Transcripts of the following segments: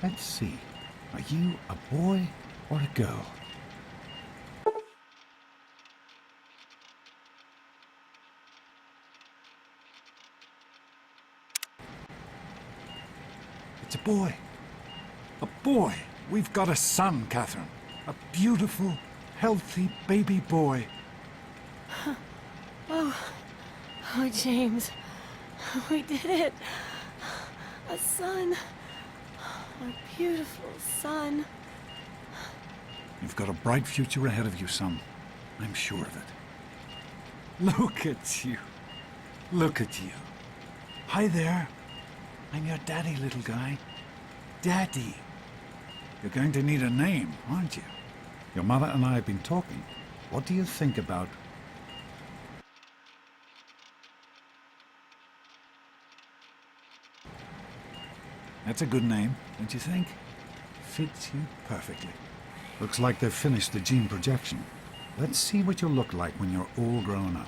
Let's see. Are you a boy or a girl? It's a boy. A boy. We've got a son, Catherine. A beautiful, healthy baby boy. Oh, James. We did it. A son. A beautiful son. You've got a bright future ahead of you, son. I'm sure of it. Look at you. Look at you. Hi there. I'm your daddy, little guy. Daddy. You're going to need a name, aren't you? Your mother and I have been talking. What do you think about... That's a good name, don't you think? Fits you perfectly. Looks like they've finished the gene projection. Let's see what you'll look like when you're all grown up.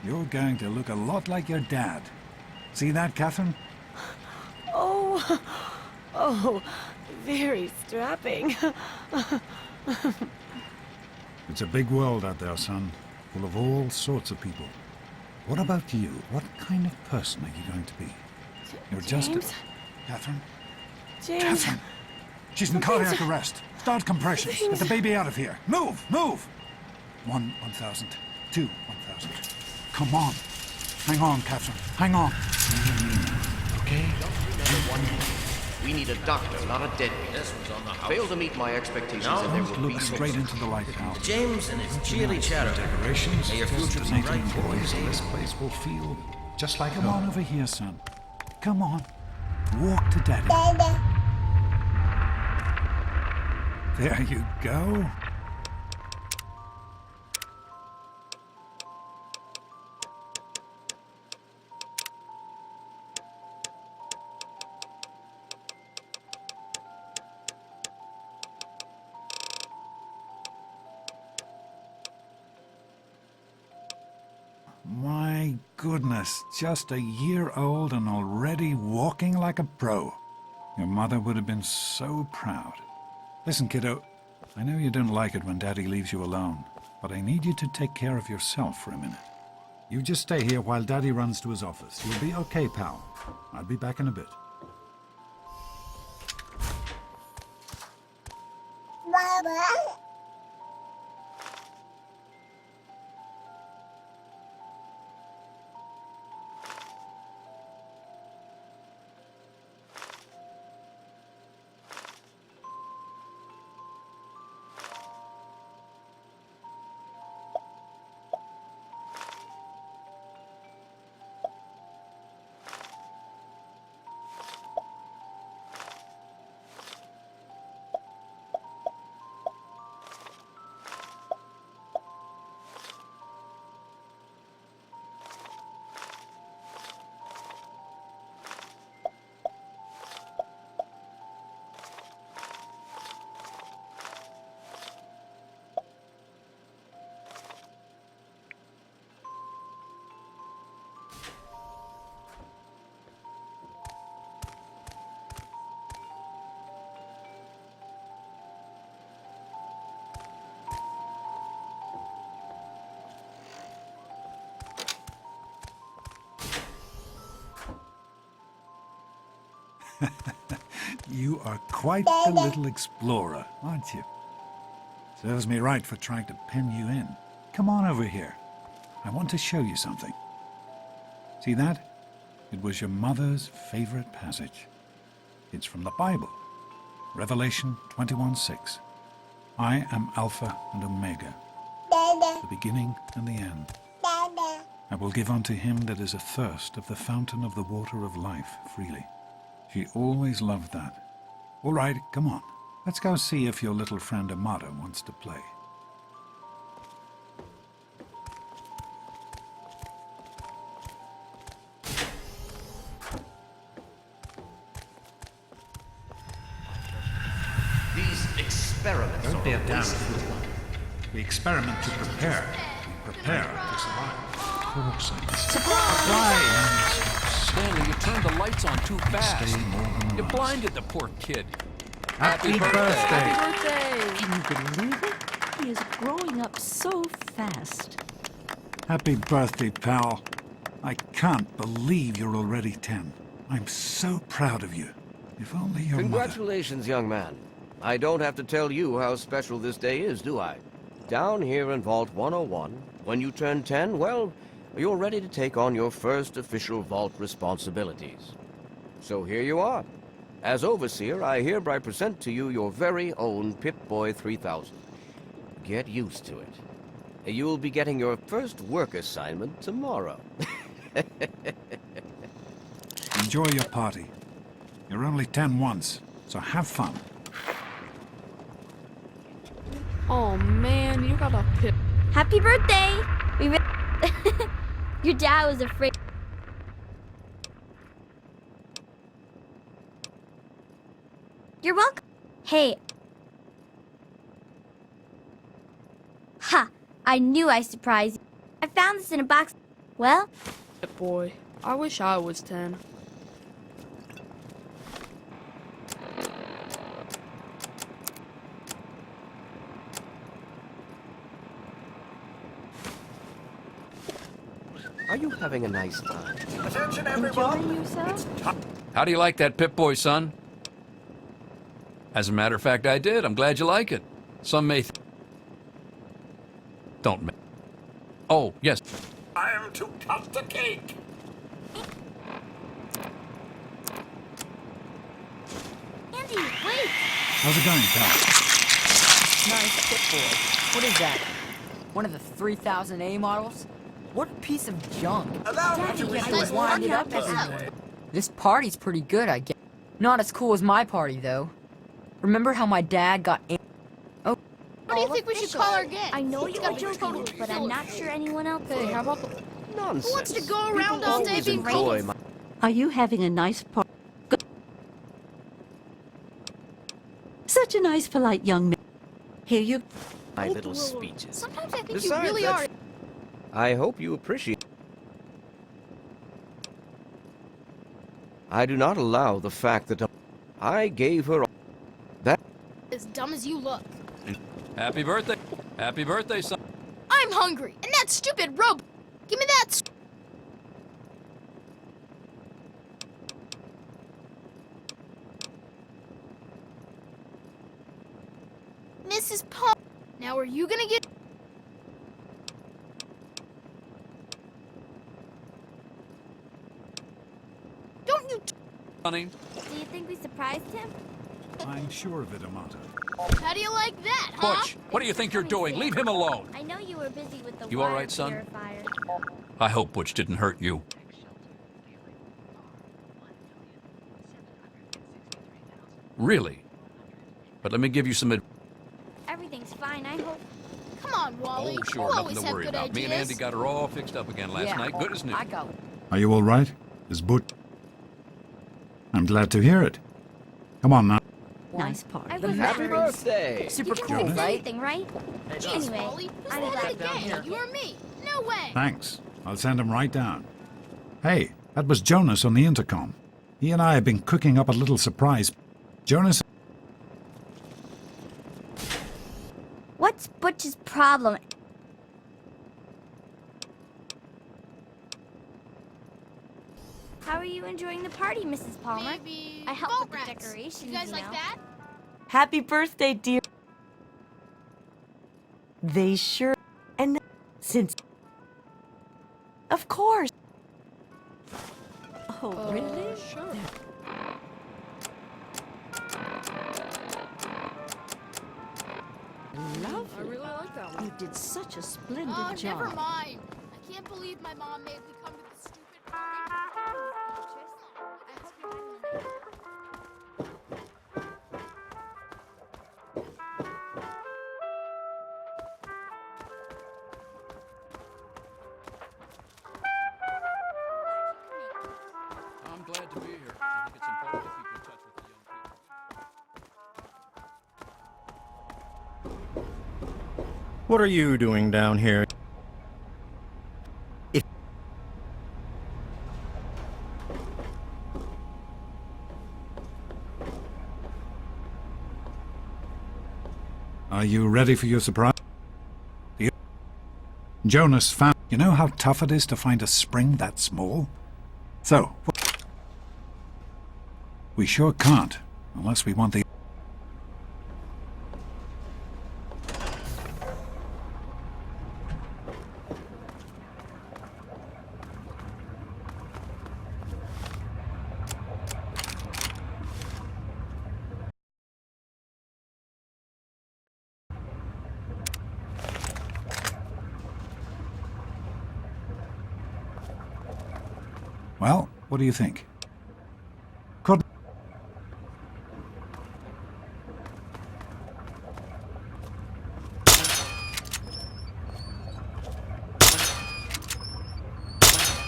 You're going to look a lot like your dad. See that, Catherine? Oh, very strapping. It's a big world out there, son, full of all sorts of people. What about you? What kind of person are you going to be? You're just James? Catherine? James. Catherine! She's in cardiac arrest. Start compressions. Get the baby out of here. Move! Move! 1,000. 2, 1,000. Come on. Hang on, Catherine. Hang on. Okay? We need a doctor, not a deadbeat. This was on the house. Fail to meet my expectations and there will be Look straight into the light, pal. James and his cheery chatter. Decorations, May your future be fascinating bright. boys, and this place will feel just like home. Come on over here, son. Come on. Walk to Daddy. There you go. My goodness, just a year old and already walking like a pro. Your mother would have been so proud. Listen, kiddo, I know you don't like it when Daddy leaves you alone, but I need you to take care of yourself for a minute. You just stay here while Daddy runs to his office. You'll be okay, pal. I'll be back in a bit. You are quite the little explorer, aren't you? Serves me right for trying to pen you in. Come on over here. I want to show you something. See that? It was your mother's favorite passage. It's from the Bible. Revelation 21:6. I am Alpha and Omega, the beginning and the end. I will give unto him that is athirst of the fountain of the water of life freely. She always loved that. All right, come on. Let's go see if your little friend Amata wants to play. These experiments Don't are bear a down. waste of time. We experiment to prepare. We prepare to survive. Stanley, you turned the lights on too fast. Stay more than You once. blinded the poor kid. Happy birthday! Can you believe it? He is growing up so fast. Happy birthday, pal. I can't believe you're already 10. I'm so proud of you. If only your mother... Congratulations, young man. I don't have to tell you how special this day is, do I? Down here in Vault 101, when you turn 10, well, you're ready to take on your first official Vault responsibilities. So here you are. As Overseer, I hereby present to you your very own Pip-Boy 3000. Get used to it. You'll be getting your first work assignment tomorrow. Enjoy your party. You're only 10 once, so have fun. Oh man, you got a pip. Happy birthday! Your dad was afraid. You're welcome. Hey. Ha! I knew I surprised you. I found this in a box. Well, Boy, I wish I was 10. Are you having a nice time? enjoying yourself? How do you like that Pip-Boy, son? As a matter of fact, I did. I'm glad you like it. Some may don't Oh, yes. I am to cut the cake. Andy, wait! How's it going, pal? Nice Pip-Boy. What is that? One of the 3000A models? What a piece of junk. Allow me I to think you have request to wind it up everywhere. This party's pretty good, I guess. Not as cool as my party, though. Remember how my dad got... Oh, What do you think we should call our gang? I know you're joking, but I'm not sure anyone else Hey, how about the... Nonsense. Who wants to go around all day Always being enjoy crazy? my Are you having a nice party? Such a nice, polite young man. Here you... little speeches. Sometimes I think Besides, you really are. I hope you appreciate. I do not allow the fact that I gave her that. As dumb as you look. Happy birthday. Happy birthday, son. I'm hungry, and that stupid rope. Give me that. Mrs. Palm. Now are you gonna get? Don't you? Honey. Do you think we surprised him? I'm sure of it, Amata. How do you like that, huh? Butch, what do you think you're doing? Leave him alone. I know you were busy with the You all water right, son? purifier. I hope Butch didn't hurt you. Really? But let me give you some advice. Everything's fine, I hope. Come on, Wally. Oh, sure, You nothing always to have worry good about. Me and ideas. Andy got her all fixed up again last yeah. night. Good as new. I got... Are you all right? Is Butch... I'm glad to hear it. Come on now. Nice party. I was Happy birthday! Super You can cool, fix right? anything, right? Anyway, Wally, who's I'm the glad head down here? you or me. No way. Thanks. I'll send him right down. Hey, that was Jonas on the intercom. He and I have been cooking up a little surprise. Jonas... What's Butch's problem? How are you enjoying the party, Mrs. Palmer? Maybe I helped with the boat rats. decorations, You guys like know. that? Happy birthday, dear. They sure... And since... Of course. Oh, really? Sure. Lovely. I really like that one. You did such a splendid Oh, job. never mind. I can't believe my mom made me come to this stupid party. I hope you're having a What are you doing down here? Are you ready for your surprise? Jonas found... You know how tough it is to find a spring that small? So, we sure can't, unless we want the... Well, what do you think? Could...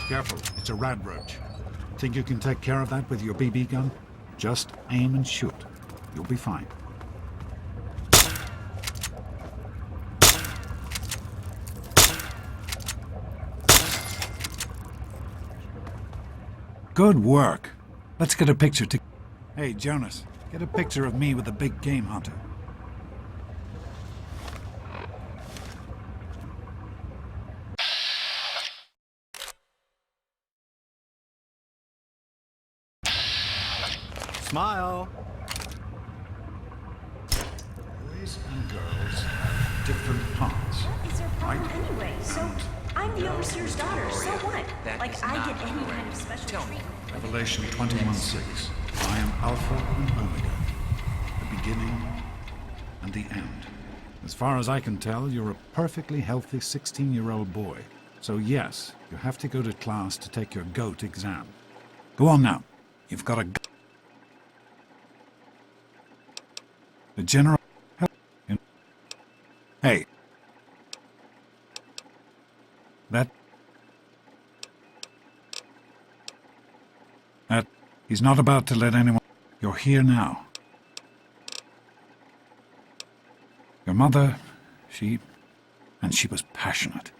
Careful, it's a radroach. Think you can take care of that with your BB gun? Just aim and shoot. You'll be fine. Good work. Let's get a picture to... Hey, Jonas, get a picture of me with the big game hunter. Smile. Boys and girls have different parts. What is their problem anyway? So, I'm the overseer's daughter, so what? Like, I get any kind of special treatment. Revelation 21:6. I am Alpha and Omega, the beginning and the end. As far as I can tell, you're a perfectly healthy 16-year-old boy. So yes, you have to go to class to take your GOAT exam. Go on now. You've got a... The general... Hey. That... He's not about to let anyone... You're here now. Your mother, she was passionate.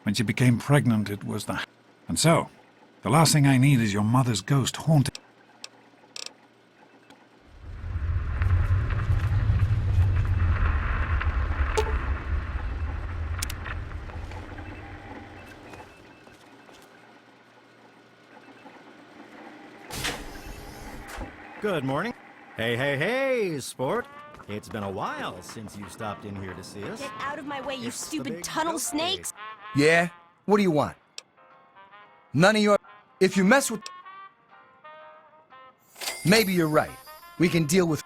When she became pregnant, it was the... And so, the last thing I need is your mother's ghost haunting... Good morning. Hey, sport. It's been a while since you stopped in here to see us. Get out of my way, you It's the stupid big tunnel ghost snakes! Yeah? What do you want? None of your... If you mess with... Maybe you're right. We can deal with...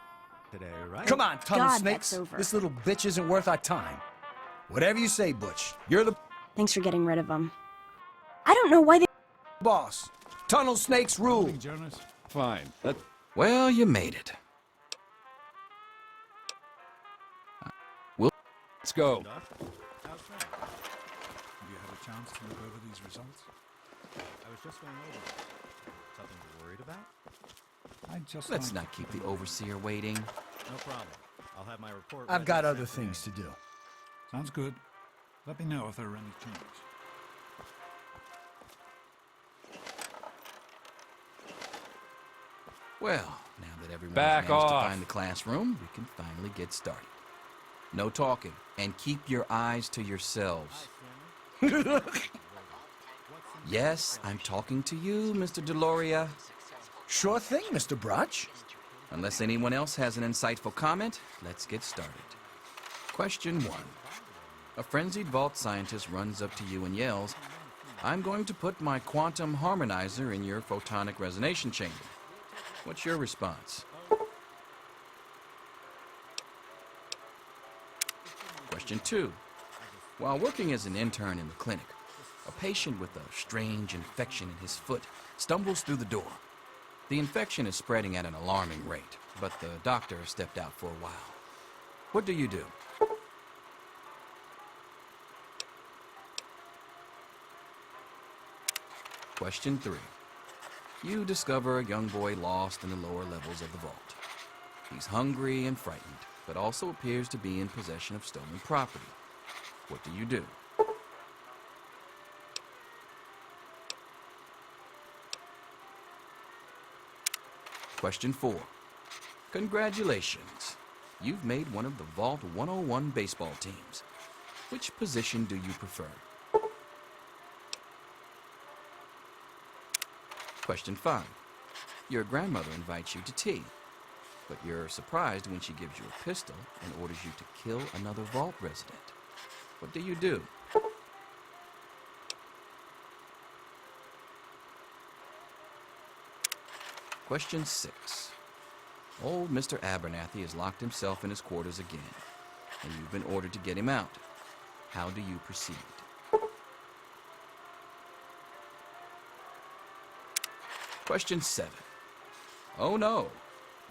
Today, right? Come on, tunnel God, snakes. that's over. This little bitch isn't worth our time. Whatever you say, Butch. You're the Thanks for getting rid of them. I don't know why they... boss. Tunnel snakes rule. Jonas? Fine. Well, you made it. Let's go. How's that? Have you had a chance to look over these results? I was just going over it. Something you're worried about? I just... Let's not keep the overseer waiting. No problem. I'll have my report I've ready got this other afternoon. things to do. Sounds good. Let me know if there are any changes. Well, now that everyone's Back managed to off. find the classroom, we can finally get started. No talking, and keep your eyes to yourselves. Yes, I'm talking to you, Mr. Deloria. Sure thing, Mr. Brotch. Unless anyone else has an insightful comment, let's get started. Question 1. A frenzied vault scientist runs up to you and yells, "I'm going to put my quantum harmonizer in your photonic resonation chamber." What's your response? Question 2. While working as an intern in the clinic, a patient with a strange infection in his foot stumbles through the door. The infection is spreading at an alarming rate, but the doctor stepped out for a while. What do you do? Question 3. You discover a young boy lost in the lower levels of the vault. He's hungry and frightened, but also appears to be in possession of stolen property. What do you do? Question 4. Congratulations. You've made one of the Vault 101 baseball teams. Which position do you prefer? Question 5. Your grandmother invites you to tea, but you're surprised when she gives you a pistol and orders you to kill another Vault resident. What do you do? Question 6. Old Mr. Abernathy has locked himself in his quarters again, and you've been ordered to get him out. How do you proceed? Question 7. Oh no,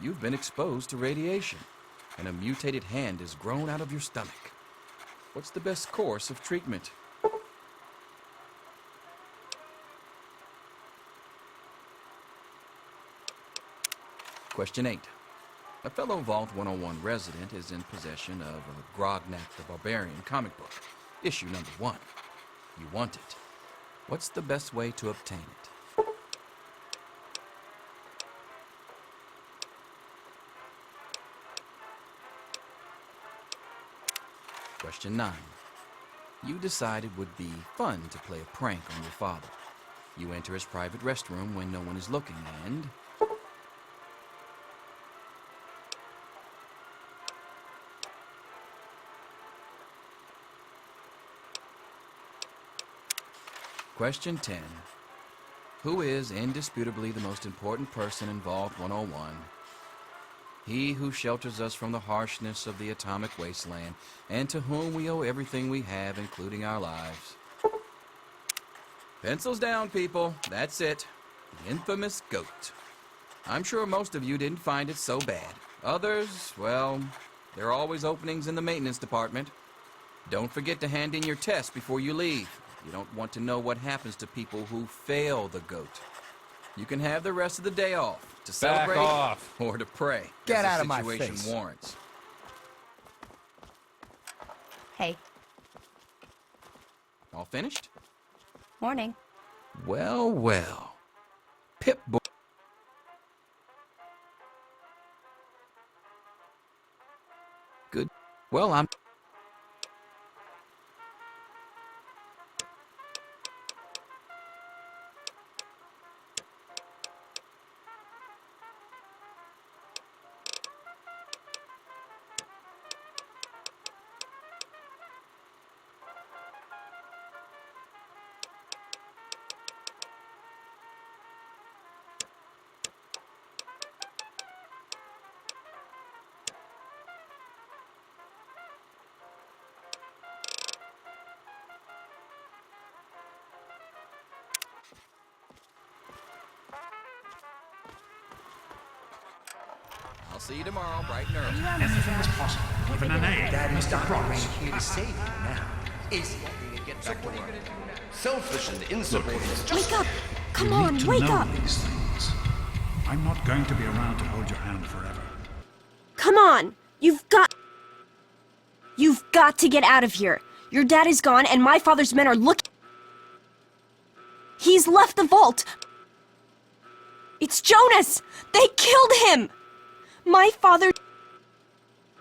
you've been exposed to radiation, and a mutated hand has grown out of your stomach. What's the best course of treatment? Question 8. A fellow Vault 101 resident is in possession of a Grognak the Barbarian comic book, issue number 1. You want it. What's the best way to obtain it? Question 9. You decide it would be fun to play a prank on your father. You enter his private restroom when no one is looking and... Question 10. Who is indisputably the most important person in Vault 101? He who shelters us from the harshness of the atomic wasteland, and to whom we owe everything we have, including our lives. Pencils down, people. That's it. The infamous goat. I'm sure most of you didn't find it so bad. Others, well, there are always openings in the maintenance department. Don't forget to hand in your test before you leave. You don't want to know what happens to people who fail the goat. You can have the rest of the day off to celebrate off. or to pray. Get as the out of my situation face. warrants. Hey, All finished? morning. Well, well. Pip-Boy. Good. Well, I'm... I'll see you tomorrow, bright and early. Anything is possible, even an egg. Daddy's Mr. doctor Cross. here to save you now. Is get back to work. Selfish and insubordinate. Wake up! Come You on, need to wake know up! these things. I'm not going to be around to hold your hand forever. Come on! You've got to get out of here. Your dad is gone, and my father's men are looking. He's left the vault. It's Jonas! They killed him! My father...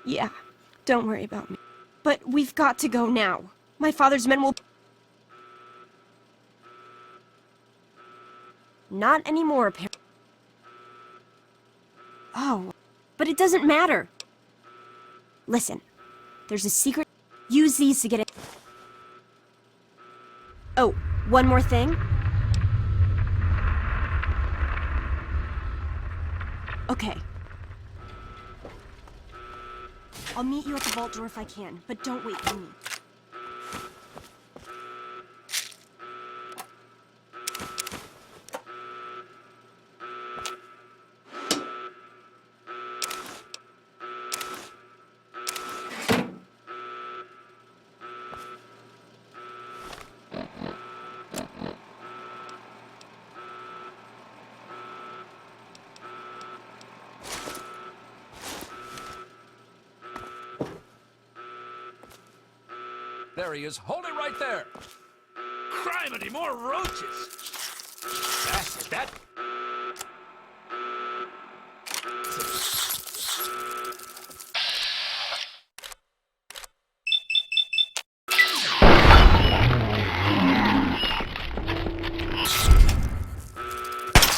Yeah, don't worry about me. But we've got to go now. My father's men will... Not anymore, apparently. Oh, but it doesn't matter. Listen, there's a secret. Use these to get it. Oh, one more thing. Okay. I'll meet you at the vault door if I can, but don't wait for me. There he is. Hold it right there. Criminy, more roaches. That's it. That.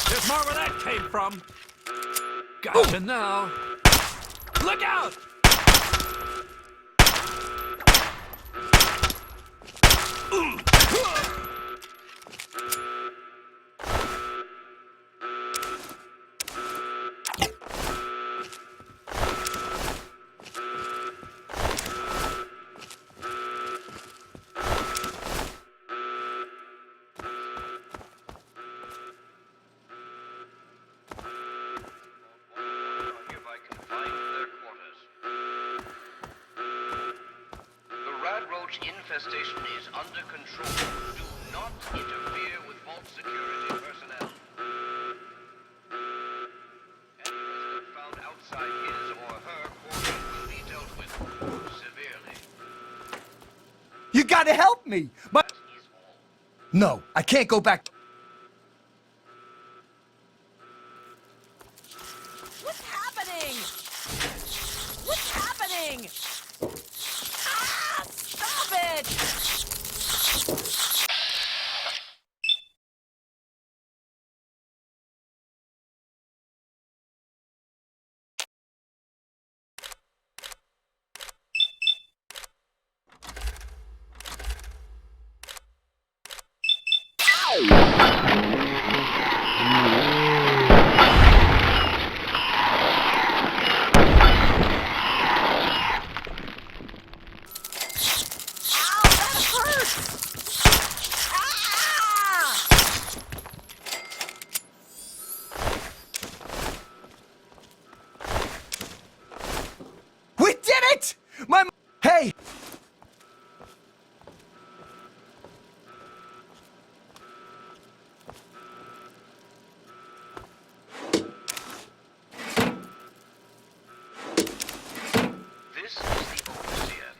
There's more where that came from. Gotcha now. Look out! Infestation is under control. Do not interfere with vault security personnel. Any resident found outside his or her quarters will be dealt with severely. You gotta help me! But... No, I can't go back... What's happening? What's happening? Ah! Stop it! We did it! Hey! This is the overseer.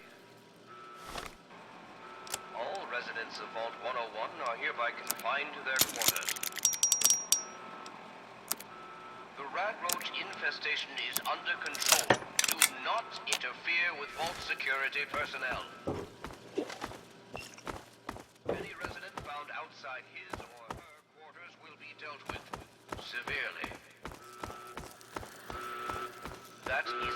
All residents of Vault 101 are hereby confined to their quarters. The rat roach infestation is under control. Do not interfere with vault security personnel. Any resident found outside his or her quarters will be dealt with severely. That is